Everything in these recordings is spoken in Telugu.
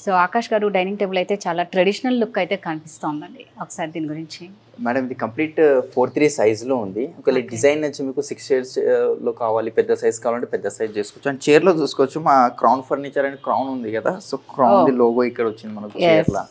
సో ఆకాష్ గారు డైనింగ్ టేబుల్ అయితే చాలా ట్రెడిషనల్ లుక్ అయితే కనిపిస్తోందండి. ఒకసారి దీని గురించి. మేడం ఇది కంప్లీట్ 4:3 సైజ్లో ఉంది. ఒకవేళ డిజైన్ నుంచి మీకు 6 షేడ్స్ లో కావాలి, పెద్ద సైజ్ కావాలంటే పెద్ద సైజ్ చేసుకోవచ్చు. అండ్ చైర్లో చూసుకోవచ్చు, మా క్రౌన్ ఫర్నిచర్ అని క్రౌన్ ఉంది కదా, సో క్రౌన్ లోగో ఇక్కడ వచ్చింది మనకు చైర్లా.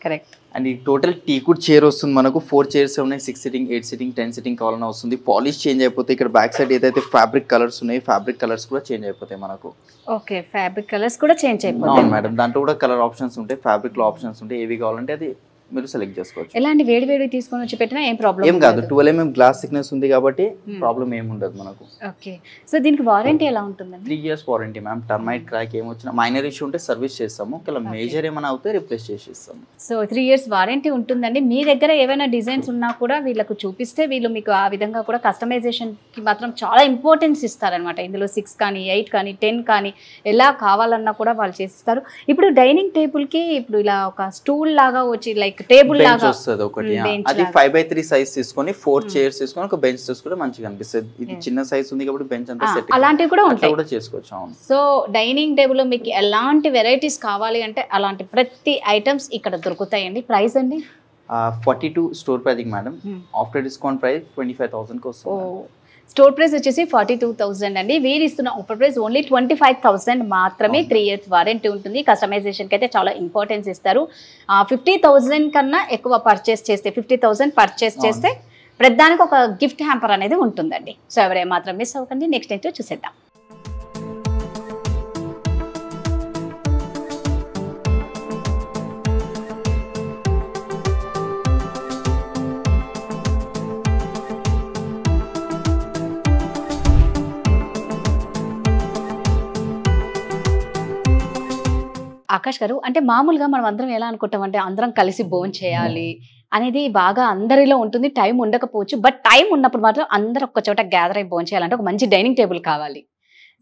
కరెక్ట్. అండ్ ఈ టోటల్ టీకుడ్ చైర్ వస్తుంది మనకు. 4 చైర్స్ ఉన్నాయి, 6 సిట్టింగ్, 8 సిట్టింగ్, 10 సిట్టింగ్ కావాలన్నా వస్తుంది. పాలిష్ చేంజ్ అయిపోతే ఇక్కడ బ్యాక్ సైడ్ ఏదైతే ఫ్యాబ్రిక్ కలర్స్ ఉన్నాయి, ఫ్యాబ్రిక్ కలర్స్ కూడా చేంజ్ అయిపోతాయి మనకు. ఓకే, ఫ్యాబ్రిక్ కలర్స్ కూడా చేంజ్ అయిపోతాయి. అవును మేడం, దాంట్లో కూడా కలర్ ఆప్షన్స్ ఉంటాయి, ఫ్యాబ్రిక్ లో ఆప్షన్స్ ఉంటాయి. ఏవి కావాలంటే అది మీరు సెలెక్ట్ చేసుకోవచ్చు. ఎలాంటి వేడి తీసుకొని వచ్చి పెట్టినా ఏం ప్రాబ్లం ఏం కాదు. 12 mm గ్లాస్ థిక్నెస్ ఉంది కాబట్టి ప్రాబ్లం ఏమి ఉండదు మనకు. ఓకే, సో దీనికి వారంటీ ఎలా ఉంటుందండి? 3 years warranty ma'am. Termite crack ఏమొచ్చినా మైనర్ ఇష్యూ ఉంటే సర్వీస్ చేస్తాము, ఒకవేళ మేజర్ ఏమైనా అవుతే రిప్లేస్ చేసి ఇస్తాము. సో 3 years వారంటీ ఉంటుందండి. మీ దగ్గర ఏమైనా డిజైన్స్ ఉన్నా కూడా వీళ్ళకు చూపిస్తే వీళ్ళు మీకు ఆ విధంగా కూడా కస్టమైజేషన్కి మాత్రం చాలా ఇంపార్టెన్స్ ఇస్తారనమాట. ఇందులో 6 కానీ 8 కానీ 10 కానీ ఎలా కావాలన్నా కూడా వాళ్ళు చేసిస్తారు. ఇప్పుడు డైనింగ్ టేబుల్కి ఇప్పుడు ఇలా ఒక స్టూల్ లాగా వచ్చి లైక్ టేబుల్ లాగా వస్తుంది ఒకటి, అది 5/3 సైజ్ తీసుకొని 4 చైర్స్ తీసుకొని ఒక బెంచ్ తీసుకుంటే మంచిగా అనిపిస్తుంది. ఇది చిన్న సైజ్ ఉంది కాబట్టి బెంచ్ అంతా సెట్ అలాంటివి కూడా ఉంటాయి, కూడా చేసుకోవచ్చు. అవును. సో డైనింగ్ టేబుల్ లో మీకు ఎలాంటి వెరైటీస్ కావాలి అంటే అలాంటి ప్రతి ఐటమ్స్ ఇక్కడ దొరుకుతాయండి. ప్రైస్ అండి 42 store pricing madam. After discount price 25,000 వస్తుంది. స్టోర్ ప్రైస్ వచ్చేసి 42,000 అండి. వీరు ఇస్తున్న ఆఫర్ ప్రైస్ ఓన్లీ 25,000 మాత్రమే. 3 years వారంటీ ఉంటుంది. కస్టమైజేషన్కి అయితే చాలా ఇంపార్టెన్స్ ఇస్తారు. 50,000 కన్నా ఎక్కువ పర్చేస్ చేస్తే 50,000 పర్చేస్ చేస్తే ప్రతిదానికి ఒక గిఫ్ట్ హ్యాంపర్ అనేది ఉంటుందండి. సో ఎవరే మాత్రం మిస్ అవ్వకండి. నెక్స్ట్ ఏంటో చూసేద్దాం. ఆకాష్ గారు, అంటే మామూలుగా మనం అందరం ఎలా అనుకుంటామంటే అందరం కలిసి భోజనం చేయాలి అనేది బాగా అందరిలో ఉంటుంది. టైం ఉండకపోవచ్చు, బట్ టైం ఉన్నప్పుడు మాత్రం అందరూ ఒక్క చోట గ్యాదర్ అయి భోజనం చేయాలంటే ఒక మంచి డైనింగ్ టేబుల్ కావాలి.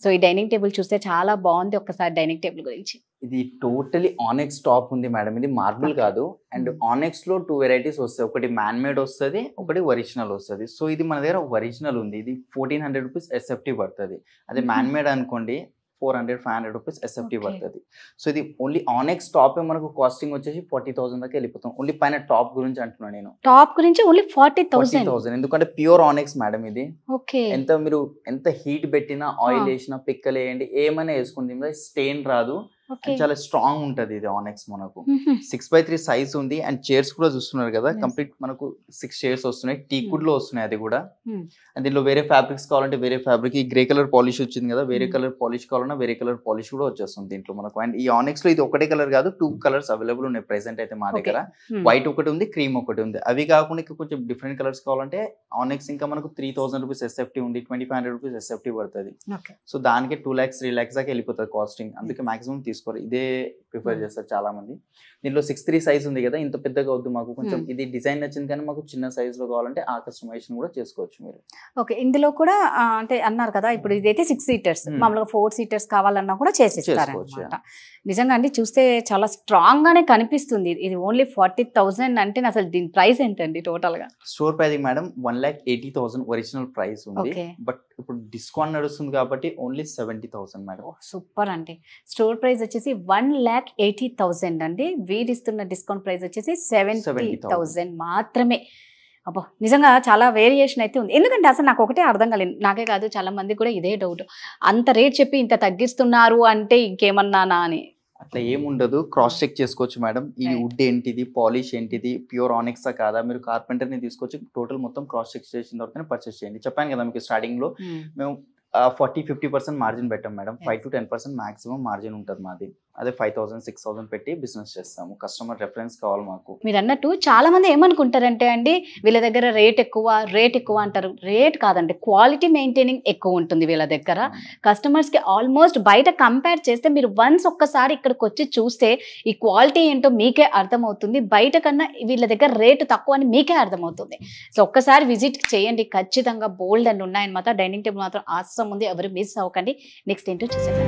సో ఈ డైనింగ్ టేబుల్ చూస్తే చాలా బాగుంది. ఒక్కసారి డైనింగ్ టేబుల్ గురించి. ఇది టోటలీ ఆనెక్స్ టాప్ ఉంది మేడం. ఇది మార్బుల్ కాదు. అండ్ ఆనెక్స్ లో 2 వెరైటీస్ వస్తాయి. ఒకటి మ్యాన్ మేడ్ వస్తుంది, ఒకటి ఒరిజినల్ వస్తుంది. సో ఇది మన దగ్గర ఒరిజినల్ ఉంది. ఇది 1,400 రూపీస్ SFT పడుతుంది. అదే మ్యాన్ మేడ్ అనుకోండి 400-500 రూపీస్ SFT పడుతుంది. సో ఇది ఓన్లీ ఆనెక్స్ టాప్ మనకు కాస్టింగ్ వచ్చేసి 40,000 దాకా వెళ్ళిపోతాం. ఓన్లీ పైన టాప్ గురించి అంటున్నాను నేను. టాప్ గురించి ఓన్లీ 40,000. ఎందుకంటే ప్యూర్ ఆనెక్స్ మేడం ఇది. ఓకే, మీరు ఎంత హీట్ పెట్టినా, ఆయిల్ వేసినా, పిక్కలు వేయండి, ఏమైనా వేసుకుంది స్టెయిన్ రాదు. చాలా స్ట్రాంగ్ ఉంటది ఇది ఆనెక్స్. మనకు 6/3 సైజ్ ఉంది. అండ్ చైర్స్ కూడా చూస్తున్నారు కదా, కంప్లీట్ మనకు 6 చైర్స్ వస్తున్నాయి. టీకుడ్ లో వస్తున్నాయి అది కూడా. అండ్ దీనిలో వేరే ఫ్యాబ్రిక్స్ కావాలంటే వేరే ఫ్యాబ్రిక్. ఈ గ్రే కలర్ పాలిష్ వచ్చింది కదా, వేరే కలర్ పాలిష్ కావాలన్నా వేరే కలర్ పాలిష్ కూడా వచ్చేస్తుంది దీంట్లో మనకు. అండ్ ఈ ఆనెక్స్ లో ఇది ఒకటే కలర్ కాదు, 2 కలర్స్ అవైలబుల్ ఉన్నాయి ప్రెసెంట్ అయితే మా దగ్గర. వైట్ ఒకటి ఉంది, క్రీమ్ ఒకటి ఉంది. అవి కాకుండా కొంచెం డిఫరెంట్ కలర్స్ కావాలంటే ఆనెక్స్ ఇంకా మనకు 3,000 రూపీస్ SFT ఉంది, 2,500 రూపీస్ SFT పడుతుంది. సో దానికి 2 lakhs 3 lakhs దాకా వెళ్ళిపోతుంది కాస్టింగ్. అందుకే మాక్సిమం తీసుకోరు, ఇదే ప్రిఫర్ చేస్తారు చాలా మంది. దీంట్లో 6'3" సైజ్ ఉంది కదా, ఇంత పెద్దగా వద్దు మాకు, కొంచెం ఇది డిజైన్ నచ్చింది కానీ మాకు చిన్న సైజ్ లో కావాలంటే ఆ కస్టమైజేషన్ కూడా చేసుకోవచ్చు మీరు. ఓకే, ఇందులో కూడా అంటే అన్నారు కదా, ఇప్పుడు ఇదైతే 6 seaters, మామూలుగా 4 seaters కావాలన్నా కూడా చేసేస్తారు. నిజంగా అండి చూస్తే చాలా స్ట్రాంగ్ గానే కనిపిస్తుంది. ఇది ఓన్లీ 40,000 అంటే అసలు దీని ప్రైస్ ఏంటండి టోటల్ గా? Store pricing madam 1,80,000 original price ఉంది. బట్ ఇప్పుడు డిస్కౌంట్ నడుస్తుంది కాబట్టి ఓన్లీ 70,000 మేడం. సూపర్ అండి. స్టోర్ ప్రైస్ వచ్చేసి 1,80,000 అండి. వీరిస్తున్న డిస్కౌంట్ ప్రైస్ వచ్చేసి 70,000 మాత్రమే. అబ్బో, నిజంగా చాలా వేరియేషన్ అయితే ఉంది. ఎందుకంటే అసలు నాకు ఒకటే అర్థం కాలేదు, నాకే కాదు చాలా మంది కూడా ఇదే డౌట్, అంత రేట్ చెప్పి ఇంత తగ్గిస్తున్నారు అంటే ఇంకేమన్నానా అని. అట్లా ఏముండదు, క్రాస్ చెక్ చేసుకోవచ్చు మేడం. ఈ వుడ్ ఏంటిది, పాలిష్ ఏంటిది, ప్యూర్ ఆనెక్సా కాదా, మీరు కార్పెంటర్ ని తీసుకొచ్చి టోటల్ మొత్తం క్రాస్ చెక్ చేసిన తర్వాతనే పర్చేస్ చేయండి. చెప్పాను కదా మీకు స్టార్టింగ్ లో, మేము 40-50% మార్జిన్ పెట్టాం మేడం. 5-10% మాక్సిమం మార్జిన్ ఉంటుంది మాది. అదే 5,000-6,000 పెట్టి బిజినెస్ చేస్తాము. కస్టమర్ రెఫరెన్స్ కావాలి మాకు. మీరు అన్నట్టు చాలా మంది ఏమనుకుంటారంటే అండి, వీళ్ళ దగ్గర రేట్ ఎక్కువ అంటారు. రేట్ కాదండి, క్వాలిటీ మెయింటైనింగ్ ఎక్కువ ఉంటుంది వీళ్ళ దగ్గర. కస్టమర్స్ కి ఆల్మోస్ట్ బయట కంపేర్ చేస్తే మీరు వన్స్ ఒక్కసారి ఇక్కడికి వచ్చి చూస్తే ఈ క్వాలిటీ ఏంటో మీకే అర్థమవుతుంది. బయట కన్నా వీళ్ళ దగ్గర రేటు తక్కువ అని మీకే అర్థమవుతుంది. సో ఒక్కసారి విజిట్ చేయండి, ఖచ్చితంగా బోల్డ్ అని ఉన్నాయన్నమాట. డైనింగ్ టేబుల్ మాత్రం ఆసం ఉంది, ఎవరు మిస్ అవ్వకండి. నెక్స్ట్ ఏంటో చూసేద్దాం.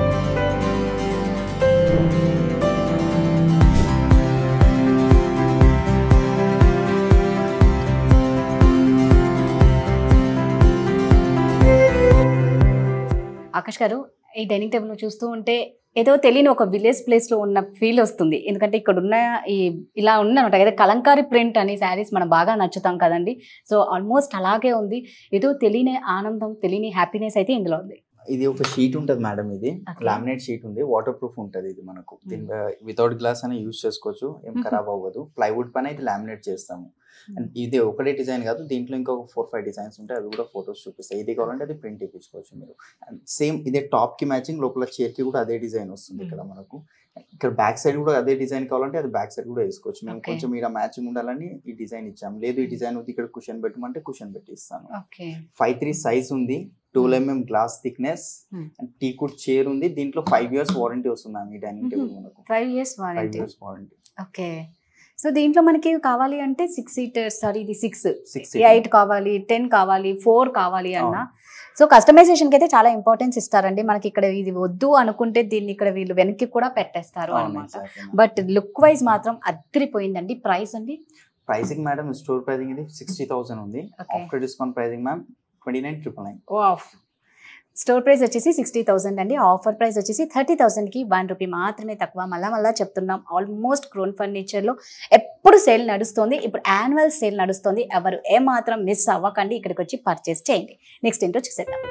ఆకాష్ గారు, ఈ డైనింగ్ టేబుల్ చూస్తూ ఉంటే ఏదో తెలియని ఒక విలేజ్ ప్లేస్ లో ఉన్న ఫీల్ వస్తుంది. ఎందుకంటే ఇక్కడ ఉన్న ఇలా ఉన్నమాట కదా కలంకారీ ప్రింట్ అని శారీస్ మనం బాగా నచ్చుతాం కదండి. సో ఆల్మోస్ట్ అలాగే ఉంది. ఏదో తెలియని ఆనందం, తెలియని హ్యాపీనెస్ అయితే ఇందులో ఉంది. ఇది ఒక షీట్ ఉంటుంది మేడం, ఇది లామినేట్ షీట్ ఉంది, వాటర్ ప్రూఫ్ ఉంటుంది. ఇది మనకు వితౌట్ గ్లాస్ అని యూజ్ చేసుకోవచ్చు, ఏం ఖరాబ్ అవ్వదు. ప్లైవుడ్ పైన ఇది లామినేట్ చేస్తాము. అండ్ ఇది ఒకటే డిజైన్ కాదు, దీంట్లో ఇంకొక 4-5 డిజైన్స్ ఉంటాయి, అది కూడా ఫొటోస్ చూపిస్తాయి. ఇది కావాలంటే అది ప్రింట్ ఇప్పించుకోవచ్చు మీరు. అండ్ సేమ్ ఇదే టాప్ కి మ్యాచింగ్ లోపల చైర్ కి కూడా అదే డిజైన్ వస్తుంది. ఇక్కడ మనకు ఇక్కడ బ్యాక్ సైడ్ కూడా అదే డిజైన్ కావాలంటే అది బ్యాక్ సైడ్ కూడా వేసుకోవచ్చు. మేము కొంచెం ఇక్కడ మ్యాచింగ్ ఉండాలని ఈ డిజైన్ ఇచ్చాము. లేదు ఈ డిజైన్ ఉంది ఇక్కడ కుషన్ పెట్టమంటే కుషన్ పెట్టి ఇస్తాను. 5'3" సైజ్ ఉంది, 12 mm glass thickness and టీకుడ్ chair ఉంది. దీంట్లో 5 years వారంటీ వస్తుంది ఈ డైనింగ్ టేబుల్ మనకు. 5 years వారంటీ. ఓకే. సో దీంట్లో మనకి కావాలి అంటే 6 seaters, సారీ ఇది 6, 8 కావాలి, 10 కావాలి, 4 కావాలి అన్న. సో కస్టమైజేషన్ కి అయితే చాలా ఇంపార్టెన్స్ ఇస్తారండి. మనకి ఇక్కడ ఇది వద్దు అనుకుంటే దీన్ని ఇక్కడ వీళ్ళు వెనక్కి కూడా పెట్టేస్తారు అన్నమాట. బట్ లుక్ వైజ్ మాత్రం అదిరిపోయిందండి. ప్రైస్ అండి? ప్రైసింగ్ మేడం స్టోర్ ప్రైసింగ్ ఇది 60,000 ఉంది. After discount pricing ma'am 29,999. Wow. Store price వచ్చేసి 60,000 అండి. ఆఫర్ ప్రైస్ వచ్చేసి 30,000కి 1 రూపీ మాత్రమే తక్కువ. మళ్ళా చెప్తున్నాం, ఆల్మోస్ట్ క్రోన్ ఫర్నిచర్లో ఎప్పుడు సేల్ నడుస్తుంది. ఇప్పుడు యాన్యువల్ సేల్ నడుస్తుంది. ఎవరు ఏమాత్రం మిస్ అవ్వకండి, ఇక్కడికి వచ్చి పర్చేస్ చేయండి. నెక్స్ట్ ఏంటో చూసేద్దాం.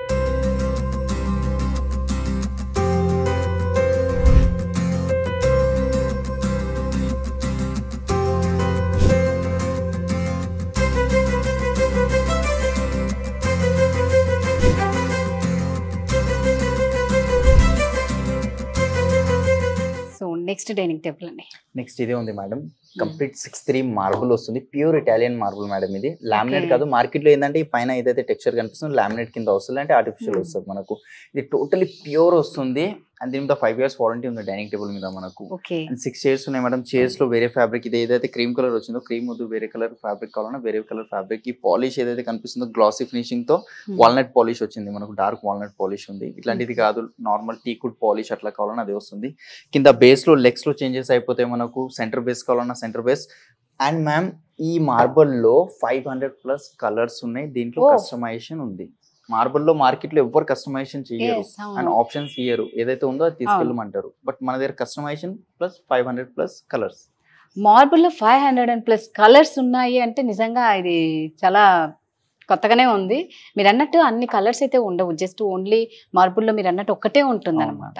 నెక్స్ట్ డైనింగ్ టేబుల్ అండి. నెక్స్ట్ ఇదే ఉంది మేడం, కంప్లీట్ 6'3" మార్బుల్ వస్తుంది. Pure Italian marble madam. ఇది లామినేట్ కాదు. మార్కెట్ లో ఏంటంటే ఈ పైన ఏదైతే టెక్స్చర్ కనిపిస్తుంది లామినేట్ కింద వస్తుంది, అంటే ఆర్టిఫిషియల్ వస్తుంది మనకు. ఇది టోటలీ ప్యూర్ వస్తుంది. అండ్ దీని మీద 5 years వారంటీ ఉంది డైనింగ్ టేబుల్ మీద మనకు. అండ్ 6 chairs ఉన్నాయి మేడం. చైర్స్ లో వేరే ఫ్యాబ్రిక్, ఇది ఏదైతే క్రీమ్ కలర్ వచ్చిందో క్రీమ్ వద్దు, వేరే కలర్ ఫ్యాబ్రిక్ కావాలన్నా వేరే కలర్ ఫ్యాబ్రిక్. ఈ పాలిష్ ఏదైతే కనిపిస్తుందో గ్లాసీ ఫినిషింగ్ తో వాల్నట్ పాలిష్ వచ్చింది మనకు. డార్క్ వాల్నట్ పాలిష్ ఉంది. ఇట్లాంటిది కాదు, నార్మల్ టీకుడ్ పాలిష్ అట్లా కావాలన్నా అదే వస్తుంది. కింద బేస్ లో లెగ్స్ లో చేంజెస్ అయిపోతే మనకు సెంటర్ బేస్ కావాలన్నా సెంటర్ బేస్. అండ్ మ్యామ్ ఈ మార్బల్ లో 500+ కలర్స్ ఉన్నాయి. దీంట్లో కస్టమైజేషన్ ఉంది. మార్బుల్ లో మార్కెట్ లో ఎవరు కస్టమైజేషన్ చేయరు అండ్ ఆప్షన్స్ ఇయ్యరు. ఏదైతే ఉందో అది తీసుకెళ్ళమంటారు. బట్ మన దగ్గర కస్టమైజేషన్ ప్లస్ 500+ కలర్స్. మార్బుల్ లో 500+ కలర్స్ ఉన్నాయి అంటే నిజంగా ఇది చాలా కొత్తగానే ఉంది. మీరు అన్నట్టు అన్ని కలర్స్ అయితే ఉండవు, జస్ట్ ఓన్లీ మార్బుల్ లో మీరు అన్నట్టు ఒక్కటే ఉంటుంది అనమాట.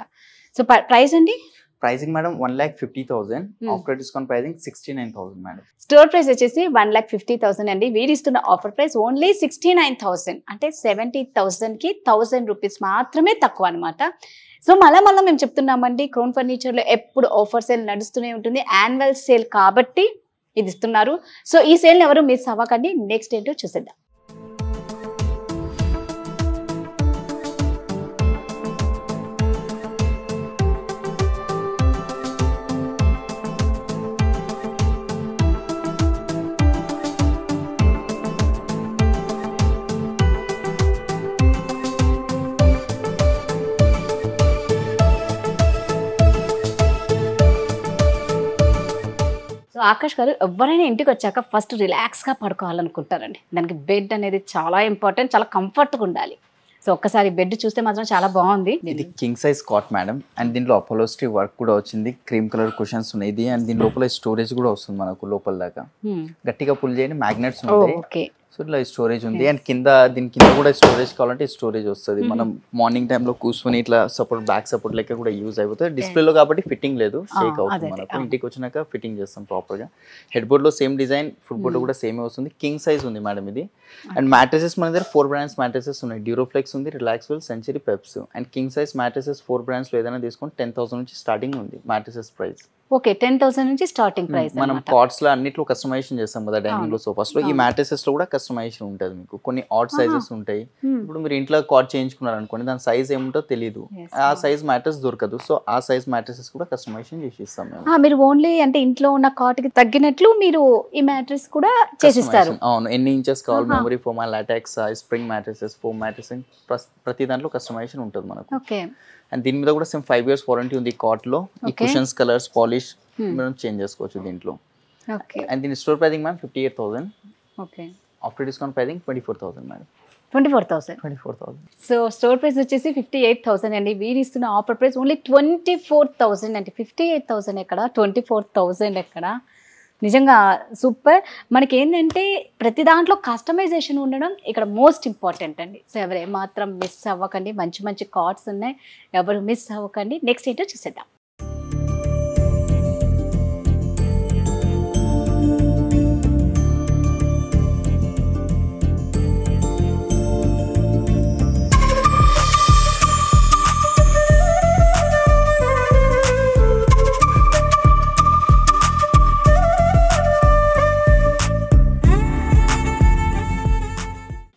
సో ప్రైస్ అండి? Pricing madam 1,50,000. After discount pricing 69,000 madam. Store price వచ్చేసి 1,50,000 అండి. వీరిస్తున్న ఆఫర్ ప్రైస్ ఓన్లీ 69,000, అంటే 70,000కి 1,000 రూపీస్ మాత్రమే తక్కువ అనమాట. సో మళ్ళా మేము చెప్తున్నామండి, క్రోన్ ఫర్నిచర్లో ఎప్పుడు ఆఫర్ సేల్ నడుస్తూనే ఉంటుంది. యాన్యువల్ సేల్ కాబట్టి ఇది ఇస్తున్నారు. సో ఈ సేల్ని ఎవరు మిస్ అవ్వకండి. నెక్స్ట్ ఏంటో చూసేద్దాం. సో ఆకాష్ గారు, ఎవరైనా ఇంటికి వచ్చాక ఫస్ట్ రిలాక్స్గా పడుకోవాలనుకుంటారండి. దానికి బెడ్ అనేది చాలా ఇంపార్టెంట్, చాలా కంఫర్ట్గా ఉండాలి. సో ఒక్కసారి బెడ్ చూస్తే మాత్రం చాలా బాగుంది. ఇది king size cot madam. And దీంట్లో అపోలోస్ట్రీ వర్క్ కూడా వచ్చింది. క్రీమ్ కలర్ కుషన్స్ ఉన్నాయి. ఇది అండ్ దీని లోపల స్టోరేజ్ కూడా వస్తుంది మనకు. లోపల దాకా గట్టిగా పుల్ చేయండి, మ్యాగ్నెట్స్ ఉంటాయి. సో ఇట్లా స్టోరేజ్ ఉంది. అండ్ దీని కింద కూడా స్టోరేజ్ కావాలంటే స్టోరేజ్ వస్తుంది. మనం మార్నింగ్ టైంలో కూర్చొని ఇట్లా సపోర్ట్, బ్యాక్ సపోర్ట్ లెక్క కూడా యూజ్ అయిపోతుంది. డిస్ప్లేలో కాబట్టి ఫిట్టింగ్ లేదు, షేక్ అవుతుంది మనకు. ఇంటికి వచ్చినాక ఫిట్టింగ్ చేస్తాం ప్రాపర్ గా. హెడ్ బోర్డ్ లో సేమ్ డిజైన్, ఫుట్ బోర్డ్ కూడా సేమ్ వస్తుంది. కింగ్ సైజ్ ఉంది మేడం ఇది. అండ్ మ్యాట్రెసెస్ మన దగ్గర 4 brands మ్యాట్రెసెస్ ఉన్నాయి. డ్యూరోఫ్లెక్స్ ఉంది, Relaxwell, century, Peps. And king size mattresses 4 brands లో ఏదైనా తీసుకొని 10,000 నుంచి స్టార్టింగ్ ఉంది మ్యాట్రెసెస్ ప్రైస్. ఓకే, 10,000 నుంచి స్టార్టింగ్ ప్రైస్. మనం కాట్స్ లో అన్నిట్లో కస్టమైజేషన్ చేస్తాం కదా డైనింగ్ లో, సోఫాస్ లో. ఈ మ్యాట్రెసెస్ లో కూడా కస్టమైజేషన్ ఉంటుంది మీకు. కొన్ని ఆడ్ సైజెస్ ఉంటాయి. ఇప్పుడు మీరు ఇంట్లో కాట్ చేయించుకున్నారు అనుకోండి, దాని సైజ్ ఏముంటో తెలియదు, ఆ సైజ్ మ్యాట్రెస్ దొరకదు. సో ఆ సైజ్ మ్యాట్రెసెస్ కూడా కస్టమైజేషన్ చేసి ఇస్తాం మేము. మీరు ఓన్లీ అంటే ఇంట్లో ఉన్న కాట్ కి తగ్గినట్లు మీరు ఈ మ్యాట్రెస్ కూడా చేసిస్తారు. అవును, ఎన్ని ఇంచెస్ కావాలి, memory foam, LaTeX, spring mattresses, foam mattresses, ప్రతి దాంట్లో కస్టమైజేషన్ ఉంటుంది మనకు. ఓకే. అండ్ దీని మీద కూడా సేమ్ 5 years వారంటీ ఉంది కాట్ లో. ఈ కుషన్స్, కలర్స్, పాలిష్ మనం చేంజ్ చేసుకోవచ్చు దీంట్లో. ఓకే. అండ్ దీని store pricing ma'am 58,000. Okay. After discount pricing 24,000 madam. 24,000. So store price వచ్చేసి 58,000 అండి. వీరు ఇస్తున్న ఆఫర్ ప్రైస్ ఓన్లీ 24,000 అండి. 58,000 ఎక్కడ, 24,000 ఎక్కడ. నిజంగా సూపర్. మనకి ఏంటంటే ప్రతి దాంట్లో కస్టమైజేషన్ ఉండడం ఇక్కడ మోస్ట్ ఇంపార్టెంట్ అండి. సో ఎవరు ఏమాత్రం మిస్ అవ్వకండి. మంచి మంచి కార్డ్స్ ఉన్నాయి, ఎవరు మిస్ అవ్వకండి. నెక్స్ట్ ఏంటో చూసేద్దాం.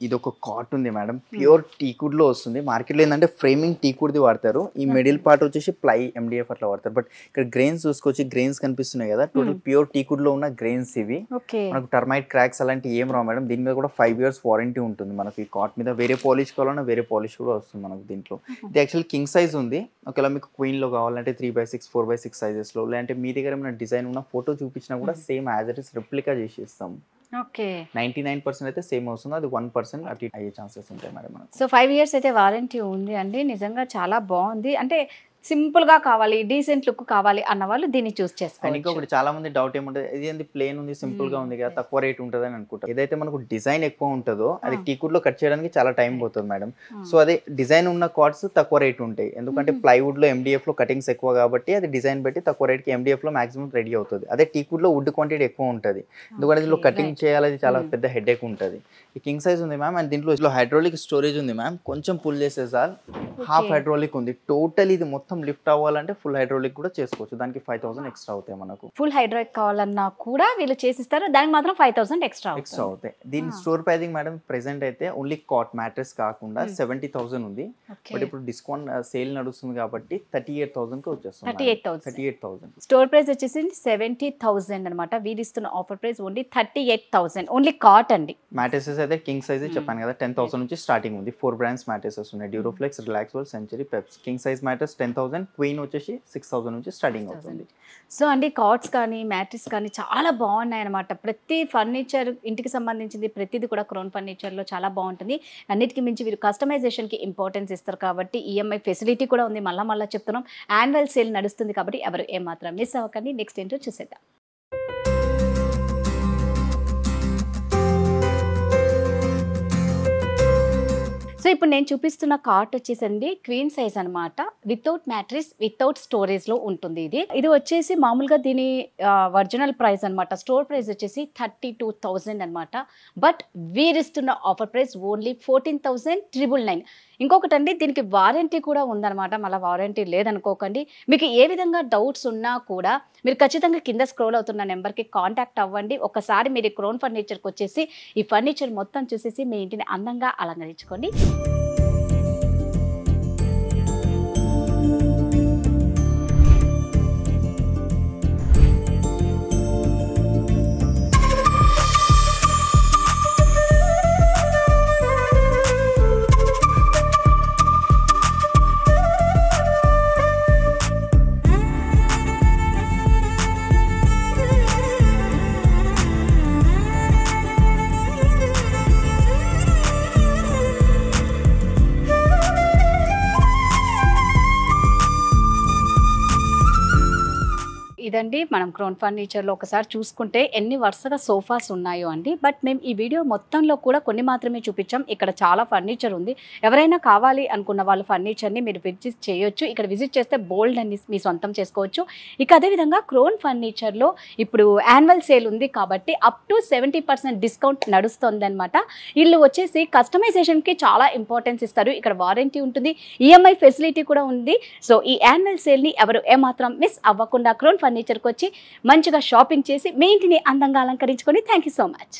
ఇది ఒక కాట్ ఉంది మేడం, ప్యూర్ టీకుడ్ లో వస్తుంది. మార్కెట్లో ఏంటంటే ఫ్రేమింగ్ టీకుడ్ది వాడతారు, ఈ మిడిల్ పార్ట్ వచ్చేసి ప్లై MDF అట్లా వాడతారు. బట్ ఇక్కడ గ్రెయిన్స్ చూసుకోవచ్చు, గ్రెయిన్స్ కనిపిస్తున్నాయి కదా, టోటల్ ప్యూర్ టీకుడ్ లో ఉన్న గ్రెయిన్స్ ఇవి. మనకు టర్మైట్ క్రాక్స్ అలాంటి ఏం రావు మేడం. దీని మీద కూడా 5 years వారంటీ ఉంటుంది మనకు. ఈ కాట్ మీద వేరే పాలిష్ కావాలన్నా వేరే పాలిష్ కూడా వస్తుంది మనకు దీంట్లో. ఇది యాక్చువల్ కింగ్ సైజ్ ఉంది. ఒకవేళ మీకు క్వీన్ లో కావాలంటే 3x6 4x6 సైజెస్ లో, లేదంటే మీ దగ్గర ఏమైనా డిజైన్ ఉన్న ఫోటో చూపించినా కూడా same as it is replica చేసి ఇస్తాం. 99% అయితే సేమ్ వస్తుంది, అది 1% అటు అయ్యే ఛాన్సెస్ ఉంటాయి మేడం. సో 5 years అయితే వారంటీ ఉంది అండి. నిజంగా చాలా బాగుంది. అంటే సింపుల్ గా కావాలి, డీసెంట్ లుక్ కావాలి అన్న వాళ్ళు దీన్ని చూస్ చేసుకోవాలి. ఇంకొకటి చాలా మంది డౌట్ ఏముంటుంది, ఇది ఏంది ప్లేన్ ఉంది, సింపుల్ గా ఉంది కదా, తక్కువ రేట్ ఉంటుంది అని అనుకుంటారు. ఏదైతే మనకు డిజైన్ ఎక్కువ ఉంటుందో అది టీకుడ్ లో కట్ చేయడానికి చాలా టైం పోతుంది మేడం. సో అదే డిజైన్ ఉన్న కార్డ్స్ తక్కువ రేట్ ఉంటాయి, ఎందుకంటే ప్లైవుడ్ లో MDF లో కటింగ్స్ ఎక్కువ కాబట్టి అది డిజైన్ బట్టి తక్కువ రేట్ కి MDF లో మాక్సిమం రెడీ అవుతుంది. అదే టీకుడ్ లో వుడ్ క్వాంటిటీ ఎక్కువ ఉంటుంది, ఎందుకంటే దీనిలో కటింగ్ చేయాలి, చాలా పెద్ద హెడేక్ ఉంటుంది. ఈ కింగ్ సైజ్ ఉంది మ్యామ్, అండ్ దీంట్లో హైడ్రాలిక్ స్టోరేజ్ ఉంది మ్యామ్. కొంచెం పుల్ చేసే సార్ హాఫ్ హైడ్రాలిక్ ఉంది. టోటల్ ఇది మొత్తం లిఫ్ట్ అవ్వాలంటే ఫుల్ హైడ్రాలిక్ కూడా చేసుకోవచ్చు, దానికి 5,000 ఎక్స్ట్రా అవుతాయి మనకు. ఫుల్ హైడ్రాలిక్ కావాలన్నా కూడా వీళ్ళు చేసిస్తారు, దానికి మాత్రం 5,000 ఎక్స్ట్రా అవుతాయి. దీని స్టోర్ ప్రైసింగ్ మేడం ప్రెసెంట్ అయితే ఓన్లీ కాట్ మ్యాట్రెస్ కాకుండా 70,000 ఉంది. బట్ ఇప్పుడు డిస్కౌంట్ సేల్ నడుస్తుంది కాబట్టి 38,000 కి వచ్చేస్తుంది. 38,000 స్టోర్ ప్రైస్ వచ్చేసి 70,000 అనమాట. వీళ్ళు ఇస్తున్న offer price only 38,000 only cot అండి. మ్యాట్రెసెస్ అయితే కింగ్ సైజ్ చెప్పాను కదా, 10,000 నుంచి స్టార్టింగ్ ఉంది. 4 brands మ్యాట్రెసెస్ ఉన్నాయి, Duroflex, Relax World, century, Peps. King size mattress 10,000, queen వచ్చేసి 6,000 నుంచి స్టార్టింగ్ అవుతుంది. సో అండి కార్డ్స్ కానీ మ్యాట్రిక్స్ కానీ చాలా బాగున్నాయి అనమాట. ప్రతి ఫర్నిచర్ ఇంటికి సంబంధించింది ప్రతిదీ కూడా క్రౌన్ ఫర్నిచర్లో చాలా బాగుంటుంది. అన్నిటికీ మించి వీరు కస్టమైజేషన్కి ఇంపార్టెన్స్ ఇస్తారు కాబట్టి EMI ఫెసిలిటీ కూడా ఉంది. మళ్ళీ చెప్తున్నాం, యాన్యువల్ సేల్ నడుస్తుంది కాబట్టి ఎవరు ఏమాత్రం మిస్ అవ్వకండి. నెక్స్ట్ ఏంటో చూసేద్దాం. సో ఇప్పుడు నేను చూపిస్తున్న కార్ట్ వచ్చేసండి క్వీన్ సైజ్ అనమాట. వితౌట్ మ్యాట్రిస్, వితౌట్ స్టోరేజ్ లో ఉంటుంది. ఇది వచ్చేసి మామూలుగా దీని ఒరిజినల్ ప్రైస్ అనమాట. స్టోర్ ప్రైస్ వచ్చేసి 32,000 అనమాట. బట్ వీరిస్తున్న ఆఫర్ ప్రైస్ ఓన్లీ 14,999. ఇంకొకటి అండి, దీనికి వారంటీ కూడా ఉందన్నమాట. మళ్ళీ వారంటీ లేదనుకోకండి. మీకు ఏ విధంగా డౌట్స్ ఉన్నా కూడా మీరు ఖచ్చితంగా కింద స్క్రోల్ అవుతున్న నెంబర్కి కాంటాక్ట్ అవ్వండి. ఒకసారి మీరు క్రౌన్ ఫర్నిచర్కి వచ్చేసి ఈ ఫర్నిచర్ మొత్తం చూసేసి మీ ఇంటిని అందంగా అలంకరించుకోండి. ఇదండి మనం క్రౌన్ ఫర్నిచర్లో ఒకసారి చూసుకుంటే ఎన్ని వరుసగా సోఫాస్ ఉన్నాయో అండి. బట్ మేము ఈ వీడియో మొత్తంలో కూడా కొన్ని మాత్రమే చూపించాం. ఇక్కడ చాలా ఫర్నిచర్ ఉంది. ఎవరైనా కావాలి అనుకున్న వాళ్ళు ఫర్నిచర్ని మీరు విజిట్ చేయొచ్చు. ఇక్కడ విజిట్ చేస్తే బోల్డ్ అన్ని మీ సొంతం చేసుకోవచ్చు. ఇక అదేవిధంగా క్రౌన్ ఫర్నిచర్లో ఇప్పుడు యాన్యువల్ సేల్ ఉంది కాబట్టి అప్ టు 70% డిస్కౌంట్ నడుస్తుంది అనమాట. వీళ్ళు వచ్చేసి కస్టమైజేషన్కి చాలా ఇంపార్టెన్స్ ఇస్తారు. ఇక్కడ వారంటీ ఉంటుంది, EMI ఫెసిలిటీ కూడా ఉంది. సో ఈ యాన్యువల్ సేల్ని ఎవరు ఏమాత్రం మిస్ అవ్వకుండా క్రౌన్ ఫర్నిచర్కి వచ్చి మంచిగా షాపింగ్ చేసి మీ ఇంటిని అందంగా అలంకరించుకొని. Thank you so much.